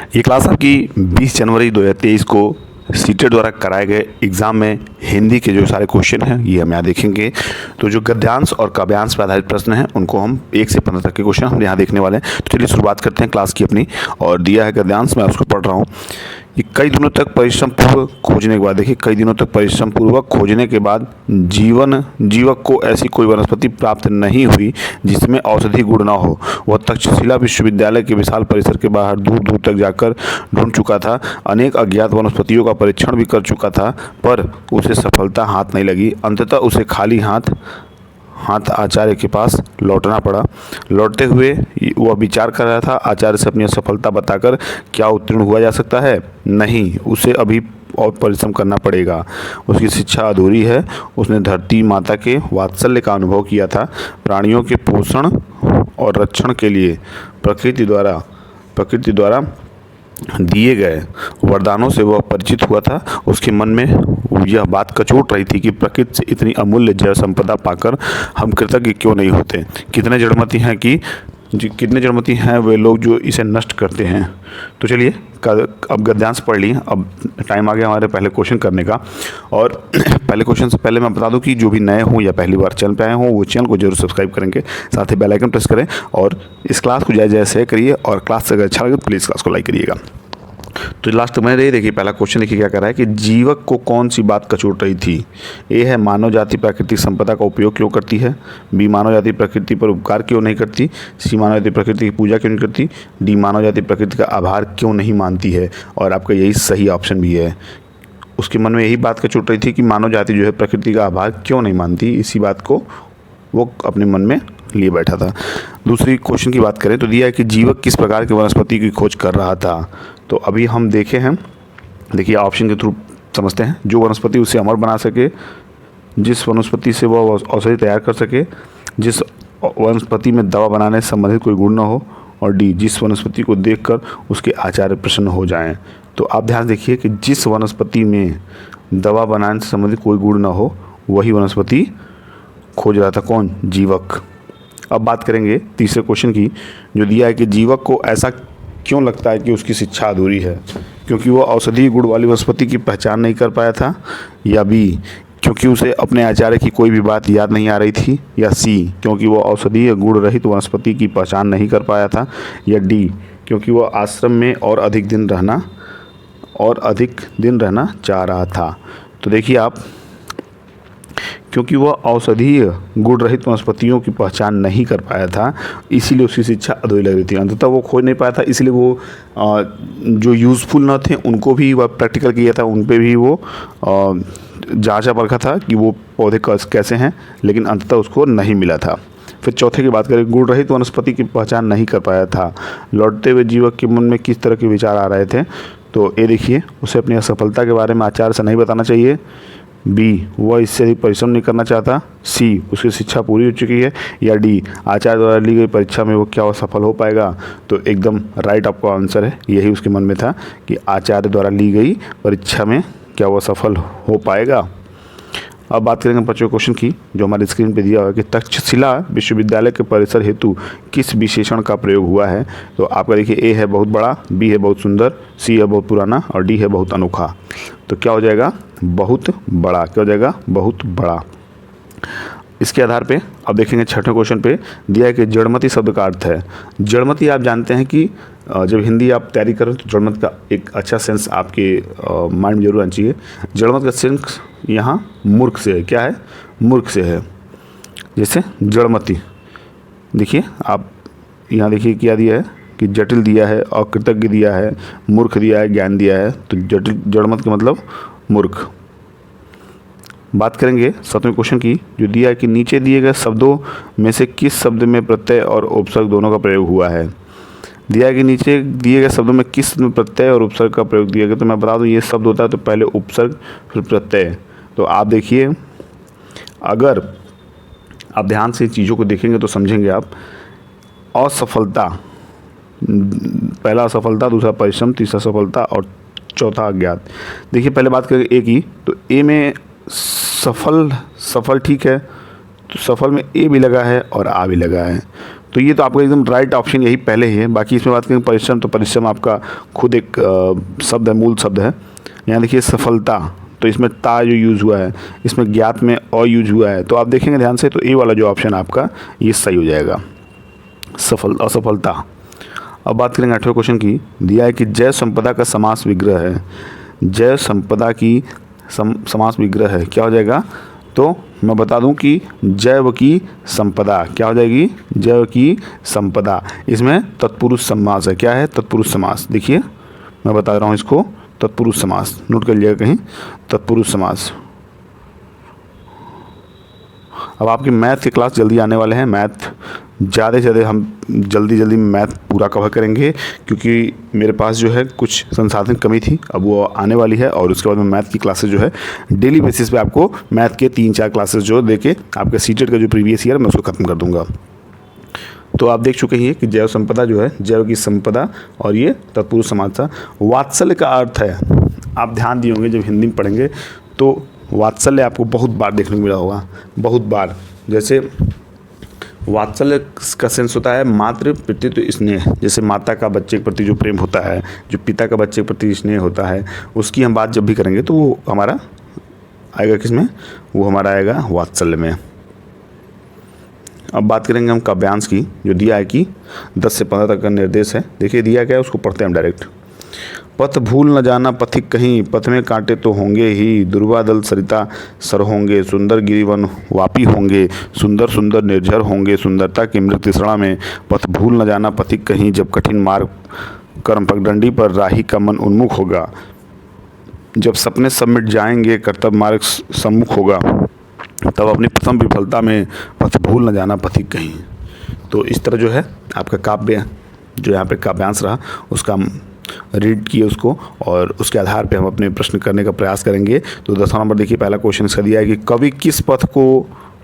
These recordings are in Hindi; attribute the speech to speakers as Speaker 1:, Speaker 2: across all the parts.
Speaker 1: ये क्लास आपकी 20 जनवरी 2023 को सीटेट द्वारा कराए गए एग्ज़ाम में हिंदी के जो सारे क्वेश्चन हैं ये हम यहाँ देखेंगे। तो जो गद्यांश और काव्यांश पर आधारित प्रश्न हैं उनको हम 1 से 15 तक के क्वेश्चन हम यहाँ देखने वाले हैं। तो चलिए शुरुआत करते हैं क्लास की अपनी। और दिया है गद्यांश, मैं उसको पढ़ रहा हूँ कि कई दिनों तक परिश्रम पूर्वक खोजने के बाद, देखिए कई दिनों तक परिश्रम पूर्वक खोजने के बाद जीवक को ऐसी कोई वनस्पति प्राप्त नहीं हुई जिसमें औषधि गुण न हो। वह तक्षशिला विश्वविद्यालय के विशाल परिसर के बाहर दूर दूर तक जाकर ढूंढ चुका था, अनेक अज्ञात वनस्पतियों का परीक्षण भी कर चुका था, पर उसे सफलता हाथ नहीं लगी। अंततः उसे खाली हाथ आचार्य के पास लौटना पड़ा। लौटते हुए वह विचार कर रहा था, आचार्य से अपनी असफलता बताकर क्या उत्तीर्ण हुआ जा सकता है? नहीं, उसे अभी और परिश्रम करना पड़ेगा। उसकी शिक्षा अधूरी है। उसने धरती माता के वात्सल्य का अनुभव किया था। प्राणियों के पोषण और रक्षण के लिए प्रकृति द्वारा दिए गए वरदानों से वह परिचित हुआ था। उसके मन में यह बात कचोट रही थी कि प्रकृति से इतनी अमूल्य जैव संपदा पाकर हम कृतज्ञ क्यों नहीं होते। कितने जड़मती हैं वे लोग जो इसे नष्ट करते हैं। तो चलिए अब गद्यांश पढ़ लिए। अब टाइम आ गया हमारे पहले क्वेश्चन करने का। और पहले क्वेश्चन से पहले मैं बता दूं कि जो भी नए हों या पहली बार चैनल पे आए हों वो चैनल को जरूर सब्सक्राइब करेंगे, साथ ही बेल आइकन प्रेस करें और इस क्लास को जाए शेयर करिए। और क्लास से अगर अच्छा लगे तो प्लीज़ क्लास को लाइक करिएगा। तो लास्ट में देखिए पहला क्वेश्चन देखिए क्या कर रहा है कि जीवक को कौन सी बात कचोट रही थी। ए है मानव जाति प्राकृतिक संपदा का उपयोग क्यों करती है। बी मानव जाति प्रकृति पर उपकार क्यों नहीं करती। सी मानव जाति प्रकृति की पूजा क्यों नहीं करती। डी मानव जाति प्रकृति का आभार क्यों नहीं मानती है। और आपका यही सही ऑप्शन भी है। उसके मन में यही बात कचोट रही थी कि मानव जाति जो है प्रकृति का आभार क्यों नहीं मानती। इसी बात को वो अपने मन में लिए बैठा था। दूसरी क्वेश्चन की बात करें तो दिया है कि जीवक किस प्रकार की वनस्पति की खोज कर रहा था। तो अभी हम देखे हैं, देखिए ऑप्शन के थ्रू समझते हैं। जो वनस्पति उसे अमर बना सके, जिस वनस्पति से वह औषधि तैयार कर सके, जिस वनस्पति में दवा बनाने से संबंधित कोई गुण न हो, और डी जिस वनस्पति को देखकर उसके आचार्य प्रसन्न हो जाएं। तो आप ध्यान देखिए कि जिस वनस्पति में दवा बनाने से संबंधित कोई गुण न हो वही वनस्पति खोज रहा था। कौन? जीवक। अब बात करेंगे तीसरे क्वेश्चन की, जो दिया है कि जीवक को ऐसा क्यों लगता है कि उसकी शिक्षा अधूरी है। क्योंकि वह औषधीय गुण वाली वनस्पति की पहचान नहीं कर पाया था, या बी क्योंकि उसे अपने आचार्य की कोई भी बात याद नहीं आ रही थी, या सी क्योंकि वह औषधीय गुण रहित वनस्पति की पहचान नहीं कर पाया था, या डी क्योंकि वह आश्रम में और अधिक दिन रहना चाह रहा था। तो देखिए आप, क्योंकि वह औषधीय गुण रहित वनस्पतियों की पहचान नहीं कर पाया था इसीलिए उसकी शिक्षा अधूरी लग रही थी। अंततः वो खोज नहीं पाया था, इसलिए वो जो यूज़फुल न थे उनको भी वह प्रैक्टिकल किया था, उन पे भी वो जांचा परखा था कि वो पौधे कैसे हैं, लेकिन अंततः उसको नहीं मिला था। फिर चौथे की बात करें, गुण रहित वनस्पति की पहचान नहीं कर पाया था। लौटते हुए जीवक के मन में किस तरह के विचार आ रहे थे। तो ये देखिए, उसे अपनी असफलता के बारे में आचार्य से नहीं बताना चाहिए। बी वह इससे अधिक परिश्रम नहीं करना चाहता। सी उसकी शिक्षा पूरी हो चुकी है। या डी आचार्य द्वारा ली गई परीक्षा में वो क्या वो सफल हो पाएगा। तो एकदम राइट आपका आंसर है, यही उसके मन में था कि आचार्य द्वारा ली गई परीक्षा में क्या वो सफल हो पाएगा। अब बात करेंगे बच्चों क्वेश्चन की, जो हमारी स्क्रीन पे दिया हुआ है कि तक्षशिला विश्वविद्यालय के परिसर हेतु किस विशेषण का प्रयोग हुआ है। तो आपका देखिए ए है बहुत बड़ा, बी है बहुत सुंदर, सी है बहुत पुराना और डी है बहुत अनोखा। तो क्या हो जाएगा? बहुत बड़ा। क्या हो जाएगा? बहुत बड़ा। इसके आधार पे अब देखेंगे छठवें क्वेश्चन पे दिया है कि जड़मती शब्द का अर्थ है। जड़मती आप जानते हैं कि जब हिंदी आप तैयारी करें तो जड़मत का एक अच्छा सेंस आपके माइंड में जरूर आना चाहिए। जड़मत का सेंस यहाँ मूर्ख से है। क्या है? मूर्ख से है। जैसे जड़मती, देखिए आप यहाँ देखिए क्या दिया है कि जटिल दिया है, अकृतज्ञ दिया है, मूर्ख दिया है, ज्ञान दिया है। तो जड़मत का मतलब मूर्ख। बात करेंगे 7वें क्वेश्चन की, जो दिया है कि नीचे दिए गए शब्दों में से किस शब्द में प्रत्यय और उपसर्ग दोनों का प्रयोग हुआ है। दिया है कि नीचे दिए गए शब्दों में किस में प्रत्यय और उपसर्ग का प्रयोग दिया गया। तो मैं बता दूं ये शब्द होता है तो पहले उपसर्ग फिर प्रत्यय। तो आप देखिए, अगर आप ध्यान से चीज़ों को देखेंगे तो समझेंगे आप। असफलता, पहला असफलता, दूसरा परिश्रम, तीसरा सफलता और चौथा अज्ञात। देखिए पहले बात करें ए की, तो ए में सफल ठीक है, तो सफल में ए भी लगा है और आ भी लगा है। तो ये तो आपका एकदम राइट ऑप्शन यही पहले ही है। बाकी इसमें बात करें परिश्रम, तो परिश्रम आपका खुद एक शब्द है, मूल शब्द है। यहाँ देखिए सफलता, तो इसमें ता जो यूज़ हुआ है, इसमें ज्ञात में अ यूज हुआ है, तो आप देखेंगे ध्यान से तो ए वाला जो ऑप्शन आपका ये सही हो जाएगा, असफलता। अब बात करेंगे 8वें क्वेश्चन की। दिया है कि जैव संपदा का समास विग्रह है। जैव संपदा की समास विग्रह है, क्या हो जाएगा? तो मैं बता दूं कि जैव की संपदा क्या हो जाएगी? जैव की संपदा। इसमें तत्पुरुष समास है। क्या है? तत्पुरुष समास। देखिए मैं बता रहा हूँ इसको, तत्पुरुष समास, नोट कर लीजिएगा कहीं, तत्पुरुष समास। अब आपकी मैथ की क्लास जल्दी आने वाले हैं। मैथ ज़्यादा से ज़्यादा हम जल्दी मैथ पूरा कवर करेंगे, क्योंकि मेरे पास जो है कुछ संसाधन कमी थी, अब वो आने वाली है। और उसके बाद में मैथ की क्लासेस जो है डेली बेसिस पे आपको मैथ के 3-4 क्लासेस जो देके आपके सीटेट का जो प्रीवियस ईयर मैं उसको ख़त्म कर दूंगा। तो आप देख चुके हैं कि जैव संपदा जो है, जैव की संपदा और ये तत्पुरुष समास था। वात्सल्य का अर्थ है, आप ध्यान दिए होंगे जब हिंदी में पढ़ेंगे तो वात्सल्य आपको बहुत बार देखने को मिला होगा, बहुत बार। जैसे वात्सल्य का सेंस होता है मातृ पितृत्व स्नेह, जैसे माता का बच्चे के प्रति जो प्रेम होता है, जो पिता का बच्चे के प्रति स्नेह होता है, उसकी हम बात जब भी करेंगे तो वो हमारा आएगा किसमें? वो हमारा आएगा वात्सल्य में। अब बात करेंगे हम काव्यांश की, जो दिया है कि 10 से 15 तक का निर्देश है। देखिए दिया क्या है, उसको पढ़ते हैं हम डायरेक्ट। पथ भूल न जाना पथिक कहीं, पथ में कांटे तो होंगे ही, दुर्वा दल सरिता सर होंगे, सुंदर गिरिवन वापी होंगे, सुंदर सुंदर निर्झर होंगे, सुंदरता की मृत तृष्णा में। पथ भूल न जाना पथिक कहीं, जब कठिन मार्ग कर्म पगडंडी पर राही का मन उन्मुख होगा, जब सपने सब मिट जाएंगे कर्तव्य मार्ग सम्मुख होगा, तब अपनी प्रथम विफलता में पथ भूल न जाना पथिक कहीं। तो इस तरह जो है आपका काव्य जो यहाँ पे काव्यांश रहा, उसका रीड किए उसको, और उसके आधार पे हम अपने प्रश्न करने का प्रयास करेंगे। तो 10वां नंबर देखिए, पहला क्वेश्चन इसका दिया है कि कवि किस पथ को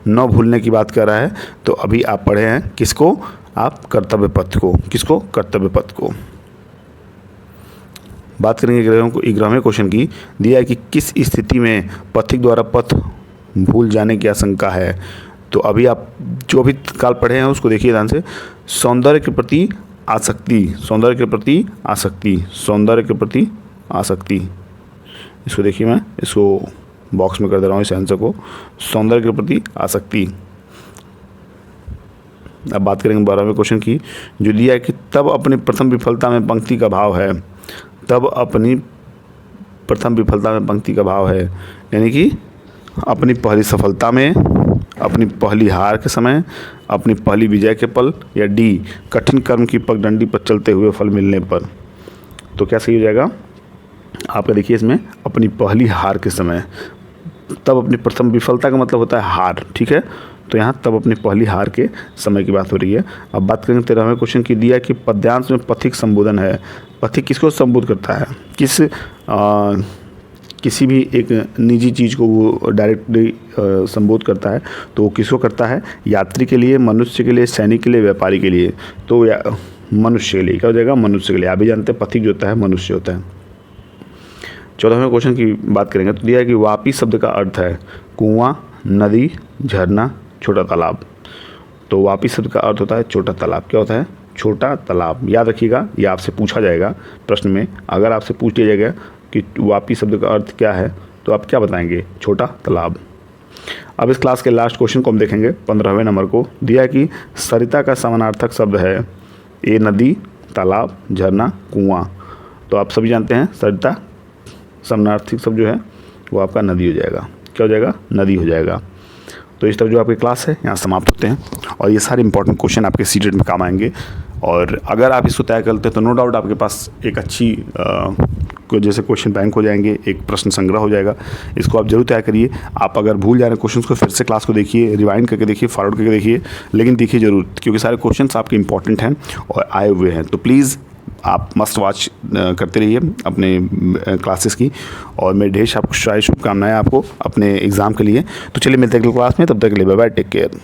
Speaker 1: न भूलने की बात कर रहा है। तो अभी आप पढ़े हैं किसको? आप कर्तव्य पथ को। किसको? कर्तव्य पथ को। बात करेंगे 11वें क्वेश्चन की। दिया है कि किस स्थिति में पथिक द्वारा पथ भूल जाने की आशंका है। तो अभी आप जो भी काल पढ़े हैं उसको देखिए ध्यान से। सौंदर्य के प्रति आसक्ति, सौंदर्य के प्रति आसक्ति, सौंदर्य के प्रति आसक्ति। इसको देखिए, मैं इसको बॉक्स में कर दे रहा हूँ इस आंसर को, सौंदर्य के प्रति आसक्ति। अब बात करेंगे 12वें क्वेश्चन की, जो दिया है कि तब अपनी प्रथम विफलता में पंक्ति का भाव है। तब अपनी प्रथम विफलता में पंक्ति का भाव है, यानी कि अपनी पहली सफलता में, अपनी पहली हार के समय, अपनी पहली विजय के पल, या डी कठिन कर्म की पगडंडी पर चलते हुए फल मिलने पर। तो क्या सही हो जाएगा आपका? देखिए इसमें अपनी पहली हार के समय, तब अपनी प्रथम विफलता का मतलब होता है हार, ठीक है। तो यहाँ तब अपनी पहली हार के समय की बात हो रही है। अब बात करेंगे 13वें क्वेश्चन की। दिया कि पद्यांश में पथिक संबोधन है। पथिक किसको संबोधित करता है? किसी भी एक निजी चीज़ को वो डायरेक्टली संबोधित करता है, तो वो किसको करता है? यात्री के लिए, मनुष्य के लिए, सैनिक के लिए, व्यापारी के लिए। तो मनुष्य के लिए। क्या हो जाएगा? मनुष्य के लिए। आप भी जानते हैं पथिक जो होता है मनुष्य होता है। 14वें क्वेश्चन की बात करेंगे तो दिया है कि वापी शब्द का अर्थ है कुआं, नदी, झरना, छोटा तालाब। तो वापी शब्द का अर्थ होता है छोटा तालाब। क्या होता है? छोटा तालाब। याद रखिएगा, यह आपसे पूछा जाएगा प्रश्न में। अगर आपसे पूछ लिया जाएगा कि वापी शब्द का अर्थ क्या है, तो आप क्या बताएंगे? छोटा तालाब। अब इस क्लास के लास्ट क्वेश्चन को हम देखेंगे 15वें नंबर को। दिया है कि सरिता का समानार्थक शब्द है ए नदी, तालाब, झरना, कुआं। तो आप सभी जानते हैं सरिता समानार्थक शब्द जो है वो आपका नदी हो जाएगा। क्या हो जाएगा? नदी हो जाएगा। तो इस तरह जो आपकी क्लास है यहाँ समाप्त होते हैं, और ये सारे इंपॉर्टेंट क्वेश्चन आपके सीटेट में काम आएंगे। और अगर आप इसको तय करते हैं तो नो डाउट आपके पास एक अच्छी जैसे क्वेश्चन बैंक हो जाएंगे, एक प्रश्न संग्रह हो जाएगा। इसको आप जरूर तैयार करिए। आप अगर भूल जा रहे हैं क्वेश्चंस को, फिर से क्लास को देखिए, रिवाइंड करके देखिए, फॉरवर्ड करके देखिए, लेकिन देखिए जरूर, क्योंकि सारे क्वेश्चंस आपके इंपॉर्टेंट हैं और आए हुए हैं। तो प्लीज़ आप मस्ट वॉच करते रहिए अपने क्लासेस की, और मेरे ढेर सारी शुभकामनाएं आपको अपने एग्ज़ाम के लिए। तो चलिए मिलते हैं अगली क्लास में, तब तक के लिए बाय बाय, टेक केयर।